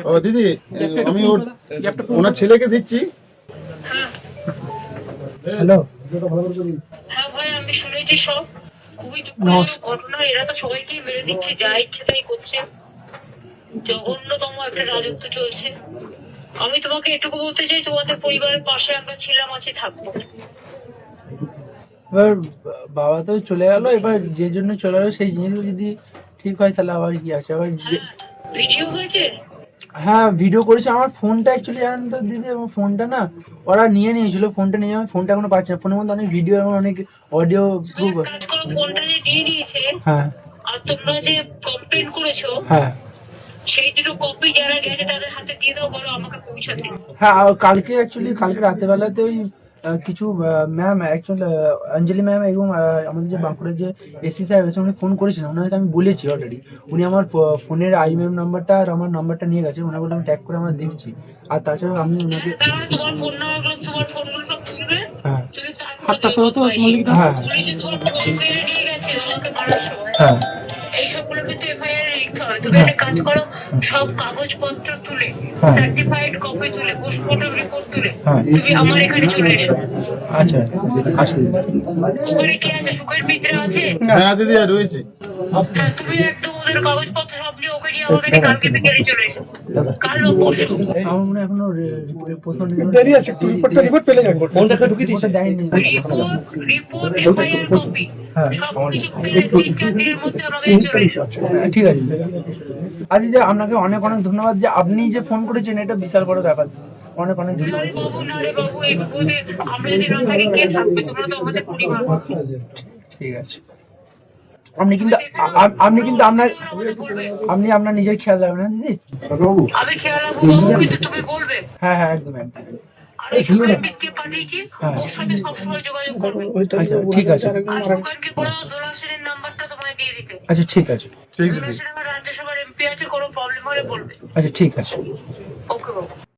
ও দিদি, আমি ওনার ছেলেকে দিচ্ছি। হ্যালো, হ্যাঁ ভাই, আমি শুনেছি সব। খুবই দুঃখজনক ঘটনা। এরা তো সবাইকেই মেরে দিচ্ছে, যা ইচ্ছে তাই করছে। জঘন্যতম একটা রাজত্ব চলছে। আমি তোমাকে এটুকু বলতে চাই, তোমাদের পরিবারের পাশে আমরা ছিলাম, আছি, থাকবো। এবার বাবা তো চলে গেল, এবার যে জন্য চলে গেল সেই জিনিসগুলো যদি ঠিক হয় তাহলে আবার কি আছে আবার ভিডিও হয়েছে? হ্যাঁ, ভিডিও করেছে। আমার ফোনটা অ্যাকচুয়ালি জানেন তো দিদি, আমার ফোনটা না ওরা নিয়ে নিয়েছিল। ফোনটা নিয়ে আমি ফোনটা এখনো পাচ্ছি না। ফোনের মধ্যে অনেক ভিডিও এবং অনেক অডিও তুমি এক কাজ করো, ফোনটা যে নিয়ে নিয়েছে হ্যাঁ আর তোমরা যে কমপ্লেন করেছো, হ্যাঁ সেই দুটো কপি যারা গেছে তাদের হাতে দিয়ে দাও, বলো আমাকে পৌঁছাতে। হ্যাঁ। আর কালকে অ্যাকচুয়ালি কালকে রাতের বেলাতে ওই কিছু ম্যাম অ্যাকচুয়ালি অঞ্জলি ম্যাম এবং আমাদের যে বাঁকুড়ার যে এসপি সাহেব আছে উনি ফোন করেছিলেন। ওনাকে আমি বলেছি অলরেডি। উনি আমার ফোনের আইএমএম নাম্বারটা আর আমার নাম্বারটা নিয়ে গেছে। ওনাকে বলে আমি ট্যাগ করে আমরা দেখছি। আর তাছাড়াও আমি ওনাকে তোমার ফোন নাম্বার, তোমার ফোনগুলো সব তুলবে। হ্যাঁ তুমি তারপরে হ্যাঁ পুলিশে তোমার ফোন কেড়ে নিয়ে গেছে আমাকে মারার সময়। হ্যাঁ এইসবগুলো কিন্তু এফআইআর লিখতে হয়। তুমি একটা কাজ করো, সব কাগজপত্র তুলে, হ্যাঁ। সার্টিফাইড কপি তুলে, পোস্টমর্টম রিপোর্ট তুলে হ্যাঁ। তুমি আমার এখানে চলে এসো। আচ্ছা আচ্ছা ওখানে কি আছে? সুখের মিত্র আছে? হ্যাঁ দিদি, আর রয়েছে। হ্যাঁ, তুমি একদম ওদের কাগজপত্র সব নিয়ে ওকে নিয়ে আমার কাছে কালকে বিকেলে চলে এসো। কাল বা পরশু। আমার মনে হয় এখনো প্রশ্ন দেরি আছে, একটু রিপোর্ট পেলে যাবে। ফোনটা ঢুকিয়ে দিয়েছে দেয়নি। রিপোর্ট এফআইআর কপি হ্যাঁ। সবকিছু মিলে 3-4 দিনের মধ্যে আমাকে চলে এসো। ঠিক আছে। আর দিদি আপনাকে অনেক অনেক ধন্যবাদ যে আপনি যে ফোন করেছেন, এটা বিশাল বড় ব্যাপার। অনেক অনেক ধন্যবাদ। আরে বাবু, না রে বাবু, এই বিপদে আমরা যদি না থাকি কে থাকবে? তোমরা তো আমাদের পরিবার। ঠিক আছে। আপনি কিন্তু আপনি কিন্তু আপনার নিজের খেয়াল রাখবেন না দিদি। আমি খেয়াল রাখবো বাবু, কিন্তু তুমি বলবে। হ্যাঁ হ্যাঁ একদম একদম। আর এই সুখের মিত্রকে পাঠিয়েছি, হ্যাঁ। ওর সাথে সবসময় যোগাযোগ করবে। আচ্ছা ঠিক আছে। আর সুখেরকে বলো দোলা সেনের নাম্বারটা তোমায় দিয়ে দিতে। আচ্ছা ঠিক আছে। ঠিক দোলা দিদি। সেন আমার রাজ্যসভার এমপি আছে, কোনো প্রবলেম হলে বলবে। আচ্ছা ঠিক আছে। ওকে বাবু।